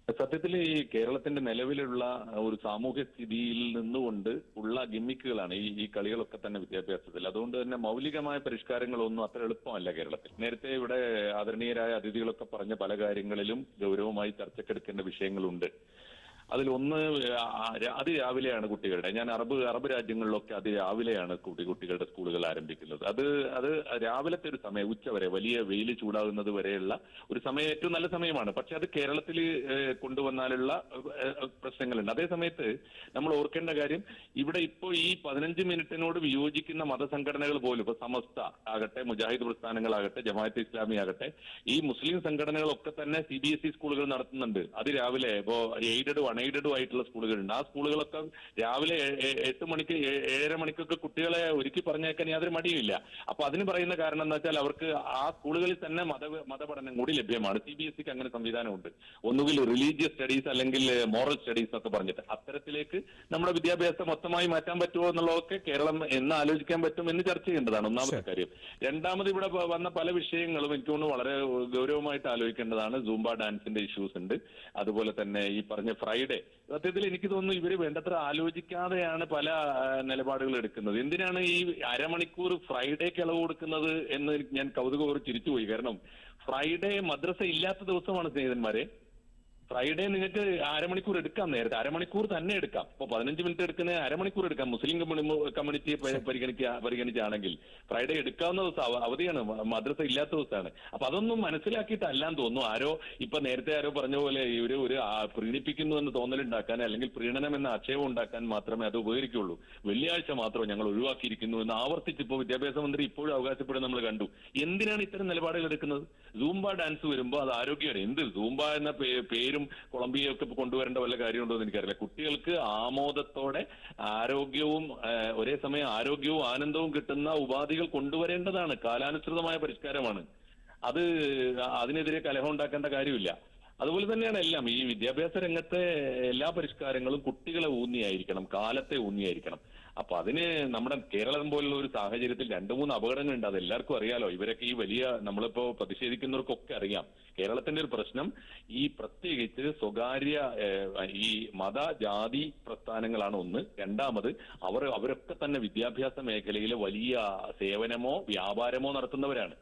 സത്യത്തിൽ ഈ കേരളത്തിന്റെ നിലവിലുള്ള ഒരു സാമൂഹ്യ സ്ഥിതിയിൽ നിന്നുകൊണ്ട് ഉള്ള ഗിമ്മിക്കുകളാണ് ഈ കളികളൊക്കെ തന്നെ വിദ്യാഭ്യാസത്തിൽ. അതുകൊണ്ട് തന്നെ മൗലികമായ പരിഷ്കാരങ്ങളൊന്നും അത്ര എളുപ്പമല്ല കേരളത്തിൽ. നേരത്തെ ഇവിടെ ആദരണീയരായ അതിഥികളൊക്കെ പറഞ്ഞ പല കാര്യങ്ങളിലും ഗൗരവമായി ചർച്ചക്കെടുക്കേണ്ട വിഷയങ്ങളുണ്ട്. അതിലൊന്ന് അതിരാവിലെയാണ് കുട്ടികളുടെ, ഞാൻ അറബ് രാജ്യങ്ങളിലൊക്കെ അതിരാവിലെയാണ് കുട്ടികളുടെ സ്കൂളുകൾ ആരംഭിക്കുന്നത്. അത് രാവിലത്തെ ഒരു സമയം, ഉച്ചവരെ വലിയ വെയിൽ ചൂടാകുന്നത് വരെയുള്ള ഒരു സമയം ഏറ്റവും നല്ല സമയമാണ്. പക്ഷെ അത് കേരളത്തിൽ കൊണ്ടുവന്നാലുള്ള പ്രശ്നങ്ങളുണ്ട്. അതേ സമയത്ത് നമ്മൾ ഓർക്കേണ്ട കാര്യം, ഇവിടെ ഇപ്പോൾ ഈ 15 മിനിറ്റിനോട് വിയോജിക്കുന്ന മതസംഘടനകൾ പോലും, ഇപ്പൊ സമസ്ത ആകട്ടെ, മുജാഹിദ് പ്രസ്ഥാനങ്ങളാകട്ടെ, ജമാഅത്തെ ഇസ്ലാമി ആകട്ടെ, ഈ മുസ്ലിം സംഘടനകളൊക്കെ തന്നെ CBSE സ്കൂളുകൾ നടത്തുന്നുണ്ട്. അത് രാവിലെ ഇപ്പോ എയ്ഡഡും അൺഎയ്ഡഡും ആയിട്ടുള്ള സ്കൂളുകളുണ്ട്. ആ സ്കൂളുകളൊക്കെ രാവിലെ 8 മണിക്ക് 7:30 മണിക്കൊക്കെ കുട്ടികളെ ഒരുക്കി പറഞ്ഞേക്കാൻ യാതൊരു മടിയുമില്ല. അപ്പൊ അതിന് പറയുന്ന കാരണം എന്താ വെച്ചാൽ അവർക്ക് ആ സ്കൂളുകളിൽ തന്നെ മതപഠനം കൂടി ലഭ്യമാണ്. CBSEക്ക് അങ്ങനെ സംവിധാനമുണ്ട്. ഒന്നുകിൽ റിലീജിയസ് സ്റ്റഡീസ് അല്ലെങ്കിൽ മോറൽ സ്റ്റഡീസ് എന്നൊക്കെ പറഞ്ഞിട്ട് അത്തരത്തിലേക്ക് നമ്മുടെ വിദ്യാഭ്യാസം മൊത്തമായി മാറ്റാൻ പറ്റുമോ എന്നുള്ളതൊക്കെ കേരളം എന്ന് ആലോചിക്കാൻ പറ്റും എന്ന് ചർച്ച ചെയ്യേണ്ടതാണ് ഒന്നാമത്തെ കാര്യം. രണ്ടാമത് ഇവിടെ വന്ന പല വിഷയങ്ങളും എനിക്ക് തോന്നുന്നു വളരെ ഗൗരവമായിട്ട് ആലോചിക്കേണ്ടതാണ്. സൂംബ ഡാൻസിന്റെ ഇഷ്യൂസ് ഉണ്ട്. അതുപോലെ തന്നെ ഈ പറഞ്ഞ ഫ്രൈഡേ, സത്യത്തിൽ എനിക്ക് തോന്നുന്നു ഇവര് വേണ്ടത്ര ആലോചിക്കാതെയാണ് പല നിലപാടുകൾ എടുക്കുന്നത്. എന്തിനാണ് ഈ അരമണിക്കൂർ ഫ്രൈഡേക്ക് ഇളവ് കൊടുക്കുന്നത് എന്ന് ഞാൻ കൗതുകപൂർവ്വം ചിരിച്ചുപോയി. കാരണം ഫ്രൈഡേ മദ്രസ ഇല്ലാത്ത ദിവസമാണ് സ്നേഹിതന്മാരെ. ഫ്രൈഡേ നിങ്ങൾക്ക് അരമണിക്കൂർ എടുക്കാം, നേരത്തെ അരമണിക്കൂർ തന്നെ എടുക്കാം. ഇപ്പൊ 15 മിനിറ്റ് എടുക്കുന്ന അരമണിക്കൂർ എടുക്കാം. മുസ്ലിം കമ്മ്യൂണിറ്റിയെ പരിഗണിക്കുകയാണെങ്കിൽ ഫ്രൈഡേ എടുക്കാവുന്ന ദിവസം അവധിയാണ്, മദ്രസ ഇല്ലാത്ത ദിവസമാണ്. അപ്പൊ അതൊന്നും മനസ്സിലാക്കിയിട്ടല്ലാന്ന് തോന്നുന്നു ആരോ ഇപ്പൊ നേരത്തെ ആരോ പറഞ്ഞ പോലെ ഇവര് ഒരു പ്രീണിപ്പിക്കുന്നു എന്ന് തോന്നലുണ്ടാക്കാൻ, അല്ലെങ്കിൽ പ്രീണനം എന്ന ആക്ഷേപം ഉണ്ടാക്കാൻ മാത്രമേ അത് ഉപകരിക്കുള്ളൂ. വെള്ളിയാഴ്ച മാത്രം ഞങ്ങൾ ഒഴിവാക്കിയിരിക്കുന്നു എന്ന് ആവർത്തിച്ച് ഇപ്പോൾ വിദ്യാഭ്യാസ മന്ത്രി ഇപ്പോഴും അവകാശപ്പെടുന്നത് നമ്മൾ കണ്ടു. എന്തിനാണ് ഇത്തരം നിലപാടുകൾ എടുക്കുന്നത്? സൂംബ ഡാൻസ് വരുമ്പോൾ അത് ആരോഗ്യമാണ്. എന്ത് സൂംബ എന്ന പേരും കൊളംബിയയൊക്കെ കൊണ്ടുവരേണ്ട വല്ല കാര്യമുണ്ടോ എന്ന് എനിക്കറിയില്ല. കുട്ടികൾക്ക് ആമോദത്തോടെ ആരോഗ്യവും ഒരേ സമയം ആരോഗ്യവും ആനന്ദവും കിട്ടുന്ന ഉപാധികൾ കൊണ്ടുവരേണ്ടതാണ്. കാലാനുസൃതമായ പരിഷ്കാരമാണ് അത്. അതിനെതിരെ കലഹം ഉണ്ടാക്കേണ്ട കാര്യമില്ല. അതുപോലെ തന്നെയാണ് എല്ലാം. ഈ വിദ്യാഭ്യാസ രംഗത്തെ എല്ലാ പരിഷ്കാരങ്ങളും കുട്ടികളെ ഊന്നിയായിരിക്കണം, കാലത്തെ ഊന്നിയായിരിക്കണം. അപ്പൊ അതിന് നമ്മുടെ കേരളം പോലുള്ള ഒരു സാഹചര്യത്തിൽ 2-3 അപകടങ്ങളുണ്ട്. അത് എല്ലാവർക്കും അറിയാലോ. ഇവരൊക്കെ ഈ വലിയ നമ്മളിപ്പോ പ്രതിഷേധിക്കുന്നവർക്കൊക്കെ അറിയാം. കേരളത്തിന്റെ ഒരു പ്രശ്നം ഈ പ്രത്യേകിച്ച് സ്വകാര്യ ഈ മത ജാതി പ്രസ്ഥാനങ്ങളാണ് ഒന്ന്. രണ്ടാമത് അവരൊക്കെ തന്നെ വിദ്യാഭ്യാസ മേഖലയിലെ വലിയ സേവനമോ വ്യാപാരമോ നടത്തുന്നവരാണ്.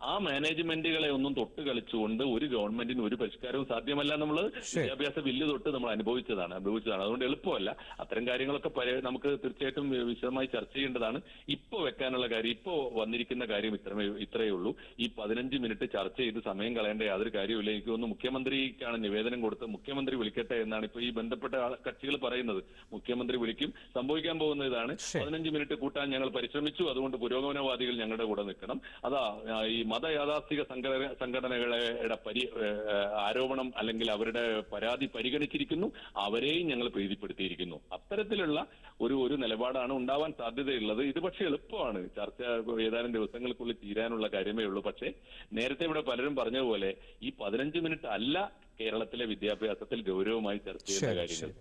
ആ മാനേജ്മെന്റുകളെ ഒന്നും തൊട്ട് കളിച്ചുകൊണ്ട് ഒരു ഗവൺമെന്റിന് ഒരു പരിഷ്കാരവും സാധ്യമല്ല. നമ്മൾ വിദ്യാഭ്യാസ ബില്ല് തൊട്ട് നമ്മൾ അനുഭവിച്ചതാണ്. അതുകൊണ്ട് എളുപ്പമല്ല. അത്തരം കാര്യങ്ങളൊക്കെ നമുക്ക് തീർച്ചയായിട്ടും വിശദമായി ചർച്ച ചെയ്യേണ്ടതാണ്. ഇപ്പോ വെക്കാനുള്ള കാര്യം, ഇപ്പോ വന്നിരിക്കുന്ന കാര്യം ഇത്രയേ ഉള്ളൂ. ഈ 15 മിനിറ്റ് ചർച്ച ചെയ്ത് സമയം കളയേണ്ട യാതൊരു കാര്യമില്ല. എനിക്ക് തോന്നുന്നു മുഖ്യമന്ത്രിക്കാണ് നിവേദനം കൊടുത്ത് മുഖ്യമന്ത്രി വിളിക്കട്ടെ എന്നാണ് ഇപ്പൊ ഈ ബന്ധപ്പെട്ട കക്ഷികൾ പറയുന്നത്. മുഖ്യമന്ത്രി വിളിക്കും. സംഭവിക്കാൻ പോകുന്ന ഇതാണ്, 15 മിനിറ്റ് കൂട്ടാൻ ഞങ്ങൾ പരിശ്രമിച്ചു, അതുകൊണ്ട് പുരോഗമനവാദികൾ ഞങ്ങളുടെ കൂടെ നിൽക്കണം. അതാ ഈ മതയാഥാസ്ഥിക സംഘടനകളുടെ ആരോപണം അല്ലെങ്കിൽ അവരുടെ പരാതി പരിഗണിച്ചിരിക്കുന്നു, അവരെയും ഞങ്ങൾ പ്രീതിപ്പെടുത്തിയിരിക്കുന്നു. അത്തരത്തിലുള്ള ഒരു നിലപാടാണ് ഉണ്ടാവാൻ സാധ്യതയുള്ളത്. ഇത് പക്ഷേ എളുപ്പമാണ്. ചർച്ച ഏതാനും ദിവസങ്ങൾക്കുള്ളിൽ തീരാനുള്ള കാര്യമേ ഉള്ളൂ. പക്ഷേ നേരത്തെ ഇവിടെ പലരും പറഞ്ഞതുപോലെ ഈ 15 മിനിറ്റ് അല്ല കേരളത്തിലെ വിദ്യാഭ്യാസത്തിൽ ഗൗരവമായി ചർച്ച ചെയ്യുന്ന കാര്യങ്ങൾ.